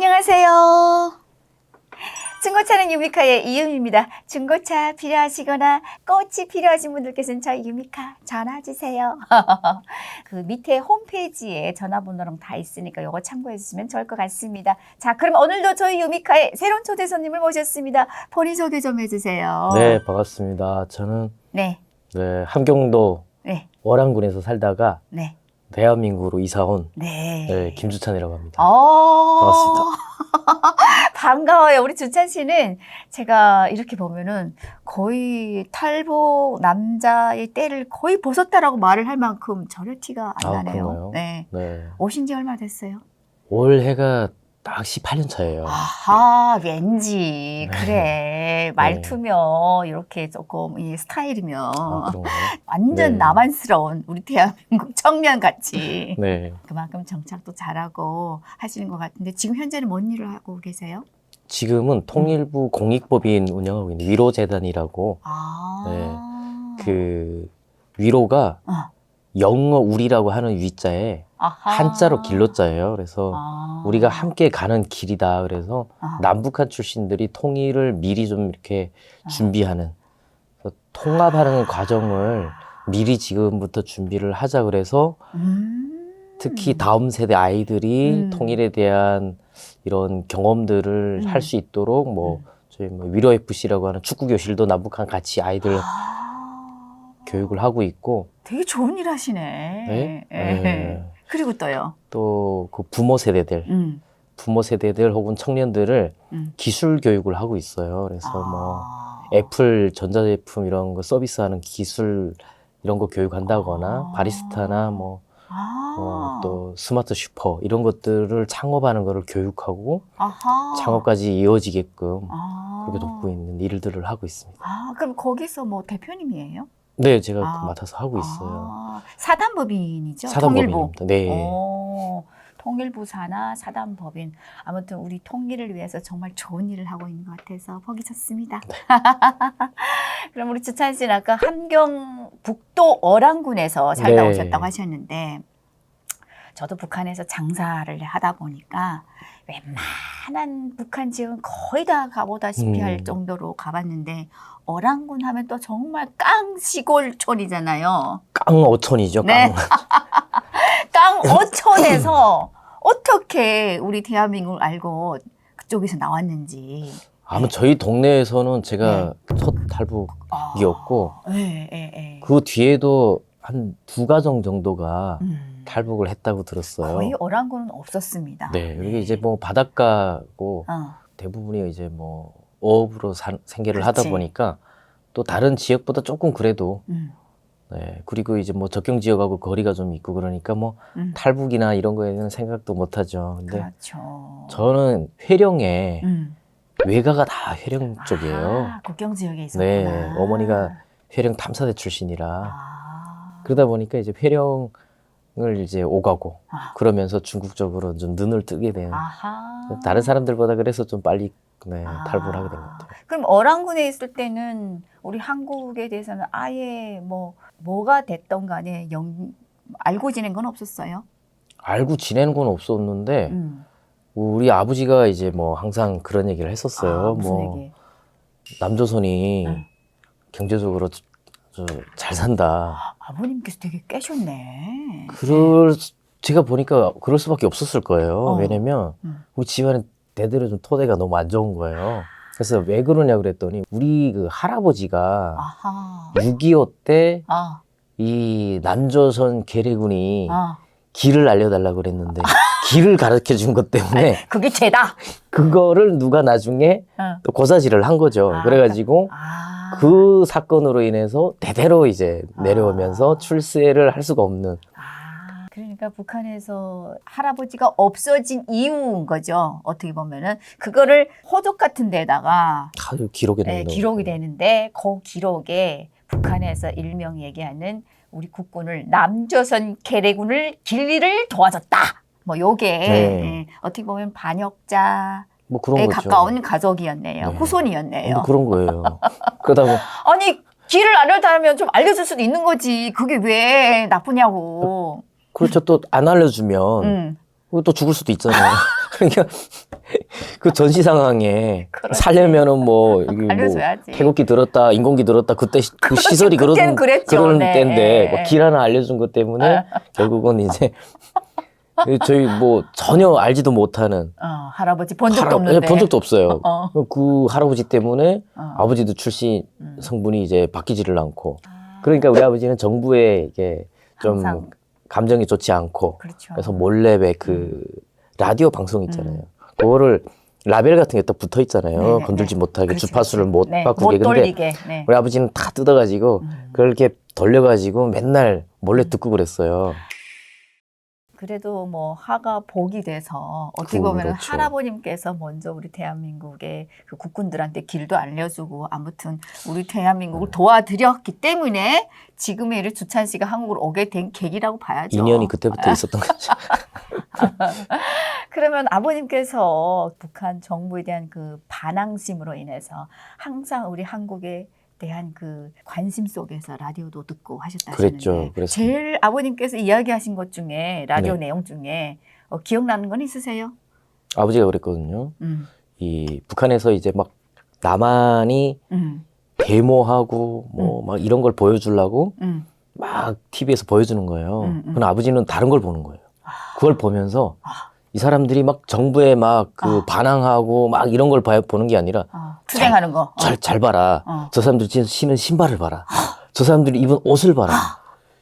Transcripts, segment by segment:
안녕하세요. 중고차는 유미카의 이유미입니다. 중고차 필요하시거나 꽃이 필요하신 분들께서는 저희 유미카 전화 주세요. 그 밑에 홈페이지에 전화번호랑 다 있으니까 이거 참고해 주시면 좋을 것 같습니다. 자, 그럼 오늘도 저희 유미카의 새로운 초대 손님을 모셨습니다. 본인 소개 좀 해주세요. 네, 반갑습니다. 저는 네. 함경도 네. 월안군에서 살다가 네. 대한민국으로 이사 온 네. 김주찬이라고 합니다. 반갑습니다. 반가워요. 우리 주찬 씨는 제가 이렇게 보면은 거의 탈북 남자의 때를 거의 벗었다라고 말을 할 만큼 전혀 티가 안 나네요. 그런가요? 네. 네. 오신 지 얼마 됐어요? 올해가 딱 18년 차예요. 아하, 왠지. 네. 그래. 말투면 이렇게 조금 이 스타일이면 그런가요? 완전 네. 남한스러운 우리 대한민국 청년 같이 네. 그만큼 정착도 잘하고 하시는 것 같은데 지금 현재는 뭔 일을 하고 계세요? 지금은 통일부 공익법인 운영하고 있는 위로재단이라고 그 위로가 영어 우리라고 하는 위자에 아하. 한자로 길로자예요. 그래서 우리가 함께 가는 길이다. 그래서 남북한 출신들이 통일을 미리 좀 이렇게 준비하는, 그래서 통합하는 과정을 미리 지금부터 준비를 하자 그래서 특히 다음 세대 아이들이 통일에 대한 이런 경험들을 할 수 있도록 저희 위로 FC라고 하는 축구 교실도 남북한 같이 아이들 교육을 하고 있고. 되게 좋은 일 하시네. 네? 네. 그리고 또요. 또 그 부모 세대들 혹은 청년들을 기술 교육을 하고 있어요. 그래서 애플 전자제품 이런 거 서비스하는 기술 이런 거 교육한다거나 바리스타나 또 스마트 슈퍼 이런 것들을 창업하는 거를 교육하고 창업까지 이어지게끔 그렇게 돕고 있는 일들을 하고 있습니다. 그럼 거기서 대표님이에요? 네, 제가 맡아서 하고 있어요. 사단법인이죠? 사단법인입니다. 네. 통일부 산하 사단법인. 아무튼 우리 통일을 위해서 정말 좋은 일을 하고 있는 것 같아서 보기 좋습니다. 네. 그럼 우리 주찬 씨는 아까 함경북도 어랑군에서 살다 오셨다고 하셨는데 저도 북한에서 장사를 하다 보니까 웬만한 북한 지역은 거의 다 가보다시피 할 정도로 가봤는데 어랑군 하면 또 정말 깡 시골촌이잖아요. 깡어촌이죠. 네. 깡어촌에서 어떻게 우리 대한민국을 알고 그쪽에서 나왔는지. 아마 저희 동네에서는 제가 첫 탈북이었고 그 뒤에도 한 2가정 정도가 탈북을 했다고 들었어요. 거의 어랑군은 없었습니다. 네, 여기 이제 바닷가고 대부분이 이제 어업으로 생계를 하다 보니까 또 다른 지역보다 조금 그래도 그리고 이제 적경 지역하고 거리가 좀 있고 그러니까 탈북이나 이런 거에는 생각도 못 하죠. 근데 그렇죠. 저는 회령에 외가가 다 회령 쪽이에요. 국경 지역에 있었구나. 네, 어머니가 회령 탐사대 출신이라 그러다 보니까 이제 회령을 이제 오가고 그러면서 중국 쪽으로 좀 눈을 뜨게 된 다른 사람들보다 그래서 좀 빨리 탈북을 하게 된 것 같아요. 그럼 어랑군에 있을 때는 우리 한국에 대해서는 아예 뭐가 됐던 간에 알고 지낸 건 없었어요? 알고 지내는 건 없었는데 우리 아버지가 이제 항상 그런 얘기를 했었어요. 무슨 얘기? 남조선이 경제적으로 잘 산다. 아버님께서 되게 깨셨네. 제가 보니까 그럴 수밖에 없었을 거예요. 왜냐면 우리 집안은 대대로 좀 토대가 너무 안 좋은 거예요. 그래서 왜 그러냐 그랬더니 우리 그 할아버지가 6.25 때 이 남조선 계례군이 길을 알려달라고 그랬는데 길을 가르쳐 준 것 때문에 그게 죄다. 그거를 누가 나중에 또 고사질을 한 거죠. 그래가지고 그 사건으로 인해서 대대로 이제 내려오면서 출세를 할 수가 없는. 그러니까 북한에서 할아버지가 없어진 이유인 거죠. 어떻게 보면은 그거를 호적 같은 데다가 기록이 기록이 되는데 그 기록에 북한에서 일명 얘기하는 우리 국군을 남조선 계례군을 길리를 도와줬다. 요게 어떻게 보면 반역자 그런 거죠. 가까운 가족이었네요. 후손이었네요. 그런 거예요. 그러다 아니 길을 알려달라면 좀 알려줄 수도 있는 거지. 그게 왜 나쁘냐고. 그렇죠. 또 안 알려주면 또 죽을 수도 있잖아요. 그러니까 그 전시 상황에 그렇지. 살려면은 뭐 이게 뭐 알려줘야지. 태극기 들었다, 인공기 들었다 그때 그 시설이 그때는 그랬죠. 그런 네. 때인데 뭐 길 하나 알려준 것 때문에 결국은 이제 저희 뭐 전혀 알지도 못하는 할아버지 본 적도 없는데. 본 적도 없어요. 어. 그 할아버지 때문에 아버지도 출신 성분이 이제 바뀌지를 않고 그러니까 우리 아버지는 정부에 이게 좀 항상. 감정이 좋지 않고 그렇죠. 그래서 몰래 왜 그 라디오 방송 있잖아요. 그거를 라벨 같은 게 딱 붙어 있잖아요. 네네네. 건들지 못하게 그렇지, 주파수를 그렇지. 못 네, 바꾸게. 못 근데 돌리게. 네. 우리 아버지는 다 뜯어가지고 그걸 이렇게 돌려가지고 맨날 몰래 듣고 그랬어요. 그래도 뭐 하가 복이 돼서 어떻게 보면 그렇죠. 할아버님께서 먼저 우리 대한민국의 그 국군들한테 길도 알려주고 아무튼 우리 대한민국을 도와드렸기 때문에 지금의 이를 주찬 씨가 한국으로 오게 된 계기라고 봐야죠. 인연이 그때부터 있었던 거죠. 그러면 아버님께서 북한 정부에 대한 그 반항심으로 인해서 항상 우리 한국에 대한 그 관심 속에서 라디오도 듣고 하셨다시는데 그랬죠. 그랬습니다. 제일 아버님께서 이야기하신 것 중에 라디오 네. 내용 중에 기억나는 건 있으세요? 아버지가 그랬거든요. 이 북한에서 이제 막 남한이 데모하고 뭐 막 이런 걸 보여주려고 막 TV에서 보여주는 거예요. 그럼 아버지는 다른 걸 보는 거예요. 그걸 보면서 이 사람들이 막 정부에 막 그 반항하고 막 이런 걸 보는 게 아니라 투쟁하는 거. 잘 봐라. 저 사람들 신은 신발을 봐라. 저 사람들이 입은 옷을 봐라.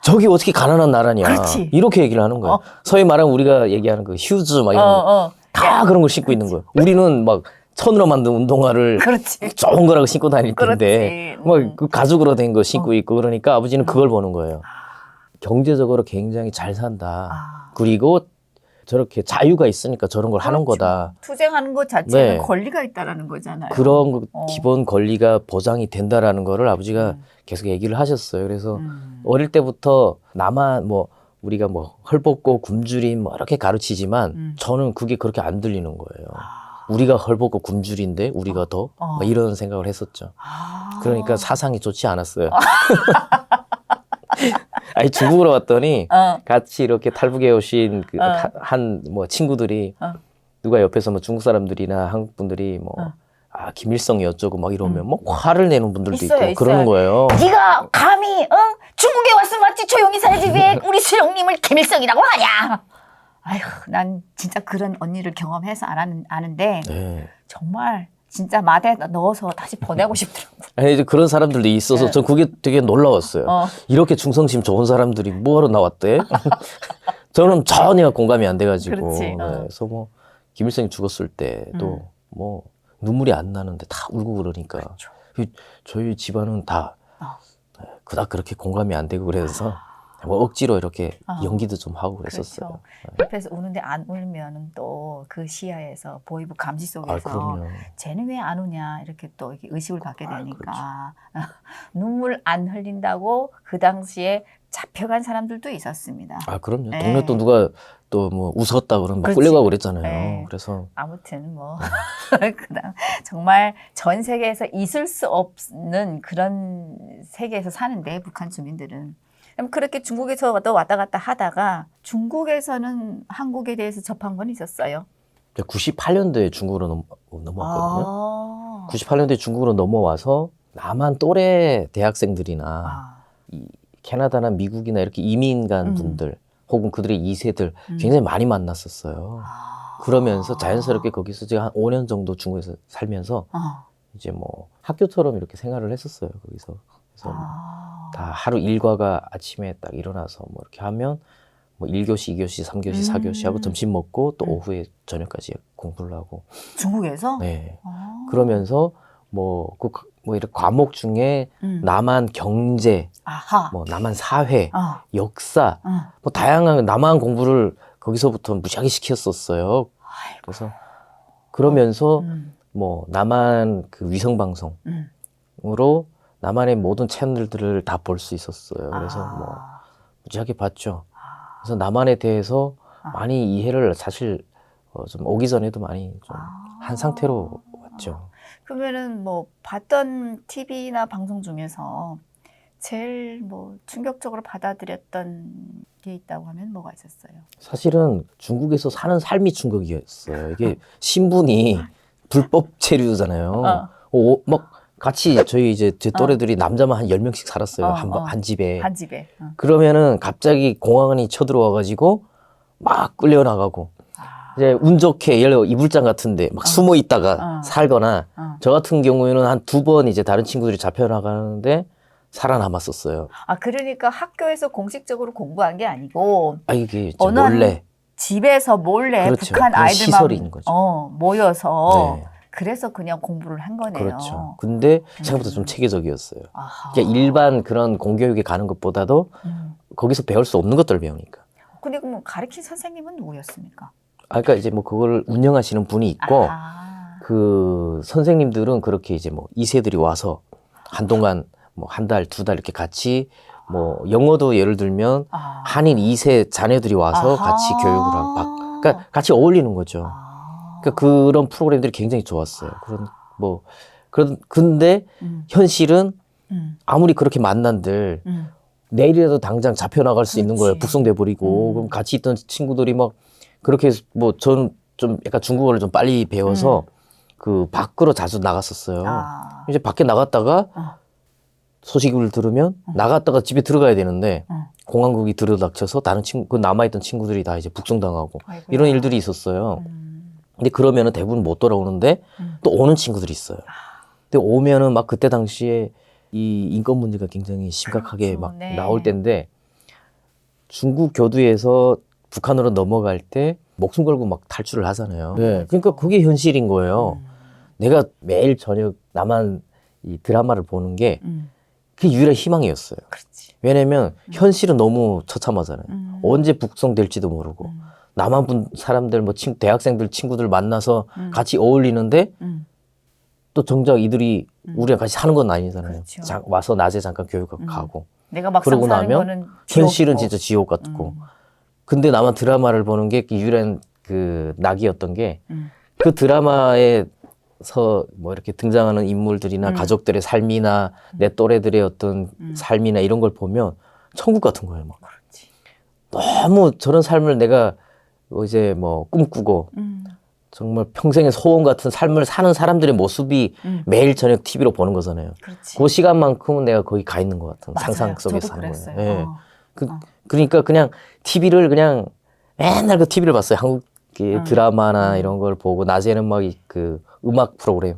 저기 어떻게 가난한 나라냐. 그렇지. 이렇게 얘기를 하는 거예요. 소위 말하면 우리가 얘기하는 그 휴즈 막 이런 거. 다 그런 걸 신고 있는 거예요. 우리는 막 천으로 만든 운동화를 그렇지. 좋은 거라고 신고 다닐 텐데 그렇지. 막 그 가죽으로 된 거 신고 있고 그러니까 아버지는 그걸 보는 거예요. 경제적으로 굉장히 잘 산다. 그리고 저렇게 자유가 있으니까 저런 걸 하는 거다. 투쟁하는 것 자체는 네. 권리가 있다라는 거잖아요. 그런 기본 권리가 보장이 된다라는 거를 아버지가 계속 얘기를 하셨어요. 그래서 어릴 때부터 나만 뭐 우리가 뭐 헐벗고 굶주린 뭐 이렇게 가르치지만 저는 그게 그렇게 안 들리는 거예요. 우리가 헐벗고 굶주린데 우리가 더 막 이런 생각을 했었죠. 그러니까 사상이 좋지 않았어요. 아니 중국으로 왔더니 같이 이렇게 탈북해 오신 그 한 뭐 친구들이 누가 옆에서 뭐 중국 사람들이나 한국 분들이 뭐 김일성이 어쩌고 막 이러면 뭐 화를 내는 분들도 있어요, 있고 그러는 거예요. 네가 감히 중국에 왔으면 맞지 조용히 살지 왜 우리 수영님을 김일성이라고 하냐. 아휴 난 진짜 그런 언니를 경험해서 아는데 네. 정말 진짜 마대에 넣어서 다시 보내고 싶더라고요. 아니 이제 그런 사람들도 있어서 전 그게 되게 놀라웠어요. 이렇게 중성심 좋은 사람들이 뭐하러 나왔대? 저는 전혀 공감이 안 돼가지고. 그렇지. 네. 그래서 뭐 김일성이 죽었을 때도 뭐 눈물이 안 나는데 다 울고 그러니까 그렇죠. 저희 집안은 다 그닥 그렇게 공감이 안 되고 그래서 뭐 억지로 이렇게 연기도 좀 하고 그랬었어요. 그렇죠. 옆에서 우는데 안 울면은 또 그 시야에서 보이부 감시 속에서 그럼요. 쟤는 왜 안 우냐 이렇게 또 이렇게 의식을 받게 되니까 눈물 안 흘린다고 그 당시에 잡혀간 사람들도 있었습니다. 그럼요. 네. 동네 또 누가 또 뭐 웃었다 그러면 막 그렇지. 끌려가고 그랬잖아요. 네. 그래서 아무튼 뭐 그다음 정말 전 세계에서 있을 수 없는 그런 세계에서 사는데 북한 주민들은 그렇게 중국에서 왔다 갔다 하다가 중국에서는 한국에 대해서 접한 건 있었어요. 98년도에 중국으로 넘어왔거든요. 98년도에 중국으로 넘어와서 남한 또래 대학생들이나 이 캐나다나 미국이나 이렇게 이민 간 분들 혹은 그들의 2세들 굉장히 많이 만났었어요. 그러면서 자연스럽게 거기서 제가 한 5년 정도 중국에서 살면서 이제 뭐 학교처럼 이렇게 생활을 했었어요. 거기서. 그래서 다 하루 일과가 아침에 딱 일어나서 뭐 이렇게 하면 뭐 1교시, 2교시, 3교시, 4교시 하고 점심 먹고 또 오후에 저녁까지 공부를 하고. 중국에서? 네. 그러면서 뭐 이렇게 과목 중에 남한 경제, 뭐 남한 사회, 역사, 뭐 다양한 남한 공부를 거기서부터 무지하게 시켰었어요. 그래서 그러면서 뭐 남한 그 위성 방송으로 남한의 모든 채널들을 다 볼 수 있었어요. 그래서 뭐 무지하게 봤죠. 그래서 남한에 대해서 많이 이해를 사실 좀 오기 전에도 많이 좀 한 상태로 왔죠. 그러면은 뭐 봤던 TV나 방송 중에서 제일 뭐 충격적으로 받아들였던 게 있다고 하면 뭐가 있었어요? 사실은 중국에서 사는 삶이 충격이었어요. 이게 신분이 불법 체류잖아요. 막 같이 저희 이제 제 또래들이 남자만 한 10명씩 살았어요. 한 집에. 한 집에. 그러면은 갑자기 공항이 쳐들어와가지고 막 끌려나가고 이제 운 좋게 예를 들어 이불장 같은데 막 숨어 있다가 살거나 저 같은 경우에는 한 2번 이제 다른 친구들이 잡혀나가는데 살아남았었어요. 아, 그러니까 학교에서 공식적으로 공부한 게 아니고 이게 어느 몰래. 집에서 몰래 그렇죠. 북한 그런 아이들만 시설인 거죠. 모여서 네. 그래서 그냥 공부를 한 거네요. 그렇죠. 근데 생각보다 좀 체계적이었어요. 아하. 그러니까 일반 그런 공교육에 가는 것보다도 거기서 배울 수 없는 것들을 배우니까. 근데 그럼 가르친 선생님은 누구였습니까? 그러니까 이제 뭐 그걸 운영하시는 분이 있고 그 선생님들은 그렇게 이제 뭐 2세들이 와서 한동안 뭐 한 달, 2달 이렇게 같이 뭐 영어도 예를 들면 한인 2세 자녀들이 와서 같이 교육을 하고 그러니까 같이 어울리는 거죠. 그러니까 그런 프로그램들이 굉장히 좋았어요. 근데 현실은 아무리 그렇게 만난들 내일이라도 당장 잡혀나갈 수 있는 거예요. 북송돼 버리고 그럼 같이 있던 친구들이 막 그렇게 뭐 저는 좀 약간 중국어를 좀 빨리 배워서 그 밖으로 자주 나갔었어요. 이제 밖에 나갔다가 소식을 들으면 나갔다가 집에 들어가야 되는데 공항국이 들이닥쳐서 다른 친구, 그 남아있던 친구들이 다 이제 북송당하고 아이고야. 이런 일들이 있었어요. 근데 그러면은 대부분 못 돌아오는데 또 오는 친구들이 있어요. 근데 오면은 막 그때 당시에 이 인권 문제가 굉장히 심각하게 그렇죠. 막 네. 나올 때인데 중국 교두에서 북한으로 넘어갈 때 목숨 걸고 막 탈출을 하잖아요. 네. 그러니까 그게 현실인 거예요. 내가 매일 저녁 나만 이 드라마를 보는 게 그게 유일한 희망이었어요. 그렇지. 왜냐면 현실은 너무 처참하잖아요. 언제 북송될지도 모르고 남한 분 사람들 뭐 대학생들 친구들 만나서 같이 어울리는데 또 정작 이들이 우리랑 같이 사는 건 아니잖아요. 그렇죠. 와서 낮에 잠깐 교육하고 가고 내가 막상 그러고 사는 나면 거는 현실은 지옥이고. 진짜 지옥 같고 근데 나만 드라마를 보는 게 유일한 그 낙이었던 게 그 드라마에서 뭐 이렇게 등장하는 인물들이나 가족들의 삶이나 내 또래들의 어떤 삶이나 이런 걸 보면 천국 같은 거예요. 막. 그렇지. 너무 저런 삶을 내가 이제 뭐 꿈꾸고 정말 평생의 소원 같은 삶을 사는 사람들의 모습이 매일 저녁 TV로 보는 거잖아요. 그렇지. 그 시간만큼은 내가 거기 가 있는 것 같은 맞아요. 상상 속에서 저도 사는 그랬어요. 거예요. 예. 그러니까 그냥 TV를 그냥 맨날 그 TV를 봤어요. 한국 드라마나 이런 걸 보고 낮에는 막 그 음악 프로그램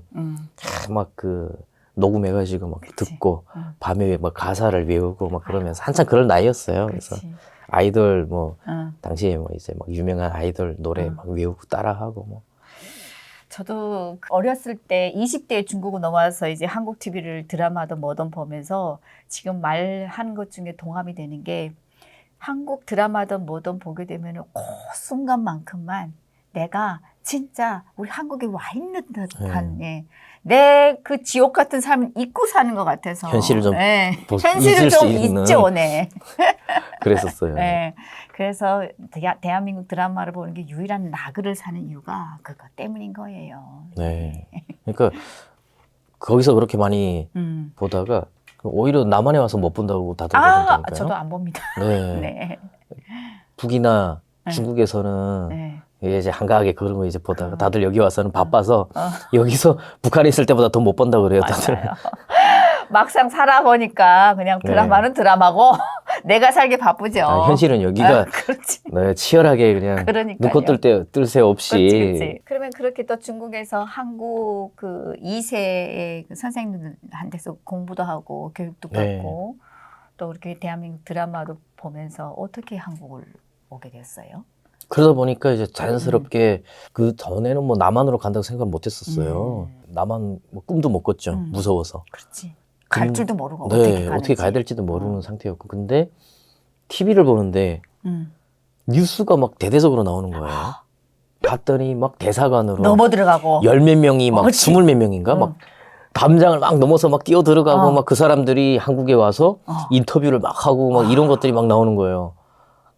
막 그 녹음해가지고 막 그치. 듣고 밤에 막 가사를 외우고 막 그러면서 한참 그럴 나이였어요. 그래서 그렇지. 아이돌 뭐 당시에 뭐 이제 막 유명한 아이돌 노래 막 외우고 따라하고 뭐. 저도 어렸을 때 20대에 중국으로 넘어와서 이제 한국 TV를 드라마든 뭐든 보면서 지금 말한 것 중에 동감이 되는 게 한국 드라마든 뭐든 보게 되면 그 순간만큼만 내가 진짜 우리 한국에 와 있는 듯한 내 그 지옥 같은 삶을 잊고 사는 것 같아서 현실을 좀 현실을 잊을 좀 수 있는. 잊죠, 네. 그랬었어요. 네. 그래서 대한민국 드라마를 보는 게 유일한 나그를 사는 이유가 그것 때문인 거예요. 네. 그러니까 거기서 그렇게 많이 보다가 오히려 남한에 와서 못 본다고 다들 그러던가요? 저도 안 봅니다. 네. 네. 북이나 네. 중국에서는 네. 이제 한가하게 그런 거 이제 보다가 다들 여기 와서는 바빠서 여기서 북한에 있을 때보다 더 못 본다고 그래요, 다들. 맞아요. 막상 살아보니까 그냥 드라마는 드라마고 내가 살기 바쁘죠. 현실은 여기가 그렇지. 네, 치열하게 그냥 그러니까요. 눈코 뜰 새 없이. 그렇지. 그러면 그렇게 또 중국에서 한국 그 2세의 그 선생님들한테서 공부도 하고 교육도 받고 또 그렇게 대한민국 드라마도 보면서 어떻게 한국을 오게 됐어요? 그러다 보니까 이제 자연스럽게 그 전에는 뭐 남한으로 간다고 생각을 못 했었어요. 남한 뭐 꿈도 못 꿨죠. 무서워서. 그렇지. 갈 줄도 모르고 네, 어떻게 가야 될지도 모르는 상태였고. 근데 TV를 보는데 뉴스가 막 대대적으로 나오는 거예요. 봤더니 막 대사관으로 넘어 들어가고 10몇 명이 막 20몇 명인가 막 담장을 막 넘어서 막 뛰어 들어가고 막 그 사람들이 한국에 와서 인터뷰를 막 하고 막 이런 것들이 막 나오는 거예요.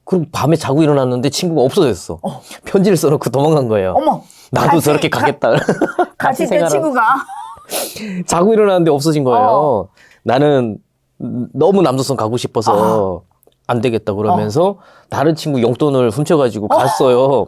그리고 밤에 자고 일어났는데 친구가 없어졌어. 편지를 써놓고 도망간 거예요. 어머. 나도 저렇게 가겠다. 같이 있던 친구가 자고 일어났는데 없어진 거예요. 나는 너무 남조선 가고 싶어서 안 되겠다 그러면서 다른 친구 용돈을 훔쳐가지고 갔어요.